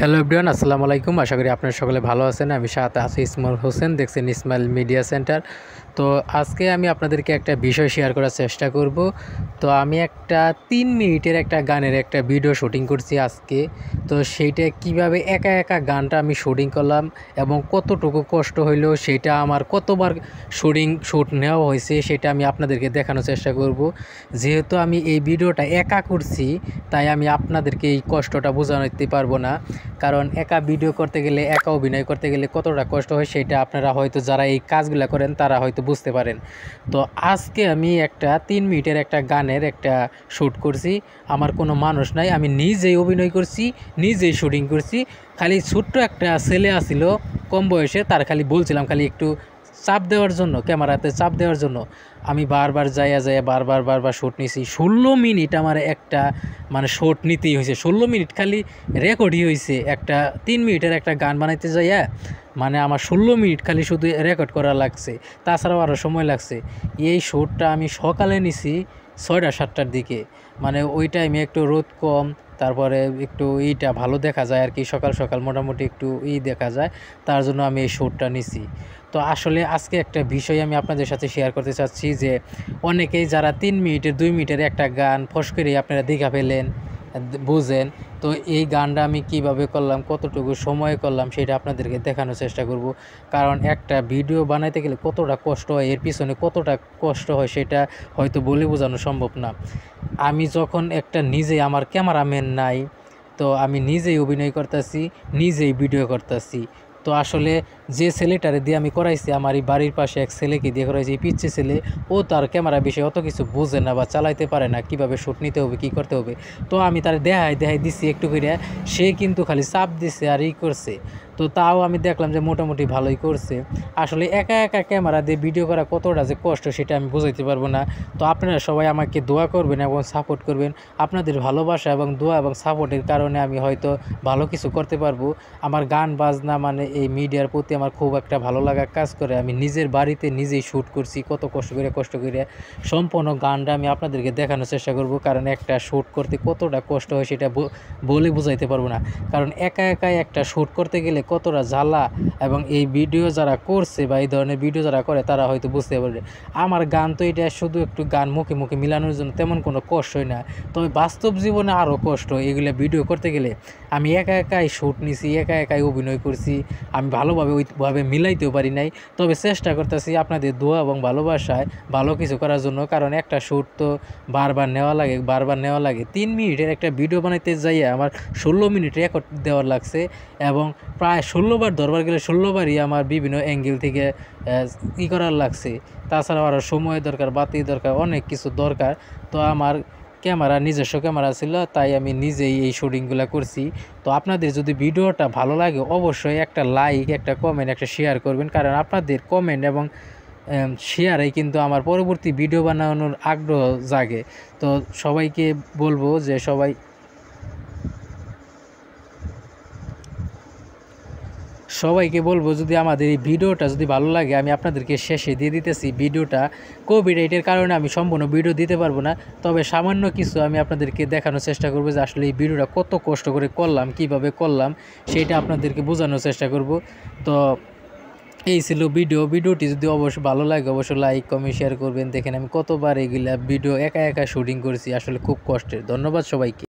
Hello everyone, আসসালামু আলাইকুম। আশা করি আপনারা সকলে ভালো আছেন। আমি সাথে আছি ইসমাইল হোসেন, দেখছেন ইসমাইল মিডিয়া সেন্টার। তো আজকে আমি আপনাদেরকে একটা বিষয় শেয়ার করার চেষ্টা করব। তো আমি একটা 3 মিনিটের একটা গানের একটা ভিডিও শুটিং করছি আজকে। তো সেইটা কিভাবে একা একা গানটা আমি শুটিং করলাম এবং কতটুকু কষ্ট হইলো, সেটা আমার কতবার শ্যুট নেওয়া হয়েছে সেটা আমি আপনাদেরকে দেখানোর চেষ্টা করব। যেহেতু আমি এই ভিডিওটা একা করছি, তাই আমি আপনাদেরকে এই কষ্টটা বোঝাতে পারবো না। কারণ একা ভিডিও করতে গেলে, একা অভিনয় করতে গেলে কতটা কষ্ট হয় সেটা আপনারা হয়তো যারা এই কাজগুলো করেন তারা হয়তো বুঝতে পারেন। তো আজকে আমি একটা 3 মিনিটের একটা গানের একটা শ্যুট করছি। আমার কোনো মানুষ নাই, আমি নিজেই অভিনয় করছি, নিজেই শুটিং করছি। খালি ছোট্ট একটা ছেলে আসিল কম বয়সে, তার খালি বলছিলাম খালি একটু চাপ দেওয়ার জন্য, ক্যামেরাতে চাপ দেওয়ার জন্য আমি বারবার যাইয়া বারবার শ্যুট নিছি। 16 মিনিট আমার একটা শ্যুট নিতেই হয়েছে। 16 মিনিট খালি রেকর্ডই হয়েছে। একটা 3 মিনিটের একটা গান বানাইতে যাইয়া আমার 16 মিনিট খালি শুধু রেকর্ড করা লাগছে, তাছাড়াও আরও সময় লাগছে। এই শ্যুটটা আমি সকালে নিছি 6টা-7টার দিকে। ওই টাইমে একটু রোদ কম, তারপরে একটু ভালো দেখা যায় আর কি, সকাল সকাল মোটামুটি একটু দেখা যায়, তার জন্য আমি এই শ্যুটটা নিছি। তো আসলে আজকে একটা বিষয় আমি আপনাদের সাথে শেয়ার করতে চাচ্ছি যে অনেকেই যারা 3 মিনিটের 2 মিনিটের একটা গান ফস করে আপনারা দেখা ফেলেন, বুঝেন। তো এই গানটা আমি কিভাবে করলাম, কতটুকু সময় করলাম সেটা আপনাদেরকে দেখানোর চেষ্টা করব। কারণ একটা ভিডিও বানাইতে গেলে কতটা কষ্ট হয়, এর পিছনে কতটা কষ্ট হয় সেটা হয়তো বলে বোঝানো সম্ভব না। আমি যখন একটা আমার ক্যামেরাম্যান নাই, তো আমি নিজেই অভিনয় করতেছি, নিজেই ভিডিও করতেছি। তো আসলে যে ছেলেটারে দিয়ে আমি করাইছি, আমার এই বাড়ির পাশে এক ছেলেকে দিয়ে করাইছি, এই পিচ্ছি ছেলে, ও তার ক্যামেরা বিষয়ে অত কিছু বোঝে না বা চালাইতে পারে না, কীভাবে শ্যুট নিতে হবে, কী করতে হবে। তো আমি তার দেখাই দিছি একটু করে, সে কিন্তু খালি চাপ দিছে আর করছে। তো তাও আমি দেখলাম যে মোটামুটি ভালোই করছে। আসলে একা একা ক্যামেরা দিয়ে ভিডিও করা কতটা যে কষ্ট সেটা আমি বোঝাইতে পারবো না। তো আপনারা সবাই আমাকে দোয়া করবেন এবং সাপোর্ট করবেন। আপনাদের ভালোবাসা এবং দোয়া এবং সাপোর্টের কারণে আমি হয়তো ভালো কিছু করতে পারবো। আমার গান বাজনা এই মিডিয়ার প্রতি আমার খুব একটা ভালো লাগা কাজ করে। আমি নিজের বাড়িতে নিজেই শ্যুট করছি, কত কষ্ট করে সম্পূর্ণ গানটা আমি আপনাদেরকে দেখানোর চেষ্টা করব। কারণ একটা শ্যুট করতে কতটা কষ্ট হয় সেটা বলে বোঝাইতে পারবো না। কারণ একা একাই একটা শ্যুট করতে গেলে কতটা জ্বালা, এবং এই ভিডিও যারা করছে বা এই ধরনের ভিডিও যারা করে তারা হয়তো বুঝতে পারবে। আমার গান তো এটা শুধু একটু গান মুখে মুখে মিলানোর জন্য, তেমন কোনো কষ্টই না। তবে বাস্তব জীবনে আরও কষ্ট এগুলো ভিডিও করতে গেলে। আমি একা একাই শ্যুট নিছি, একা একাই অভিনয় করছি, আমি ভালোভাবে ওইভাবে মিলাইতেও পারি নাই। তবে চেষ্টা করতেছি আপনাদের দোয়া এবং ভালোবাসায় ভালো কিছু করার জন্য। কারণ একটা শ্যুট তো বারবার নেওয়া লাগে। 3 মিনিটের একটা ভিডিও বানাইতে যাইয়া আমার 16 মিনিট রেকর্ড দেওয়ার লাগছে, এবং প্রায় 16 বার ধরবার গেলে 16 বারই আমার বিভিন্ন অ্যাঙ্গেল থেকে করার লাগছে। তাছাড়াও আরও সময় দরকার, বাতি দরকার, অনেক কিছু দরকার। তো আমার নিজস্ব ক্যামেরা ছিল, তাই আমি নিজেই এই শুটিংগুলো করছি। তো আপনাদের যদি ভিডিওটা ভালো লাগে অবশ্যই একটা লাইক, একটা কমেন্ট, একটা শেয়ার করবেন। কারণ আপনাদের কমেন্ট এবং শেয়ারেই কিন্তু আমার পরবর্তী ভিডিও বানানোর আগ্রহ জাগে। তো সবাইকে বলবো যে যদি আমাদের এই ভিডিওটা যদি ভালো লাগে, আমি আপনাদেরকে শেষে দিয়ে দিতেছি ভিডিওটা। কপিরাইটের কারণে আমি সম্পূর্ণ ভিডিও দিতে পারবো না, তবে সামান্য কিছু আমি আপনাদেরকে দেখানোর চেষ্টা করব যে আসলে এই ভিডিওটা কত কষ্ট করে করলাম, কিভাবে করলাম সেটা আপনাদেরকে বোঝানোর চেষ্টা করব। তো এই ছিল ভিডিওটি যদি অবশ্যই ভালো লাগে অবশ্যই লাইক, কমেন্ট, শেয়ার করবেন। দেখেন আমি কতবার এগুলা ভিডিও একা একা শুটিং করছি, আসলে খুব কষ্টের। ধন্যবাদ সবাইকে।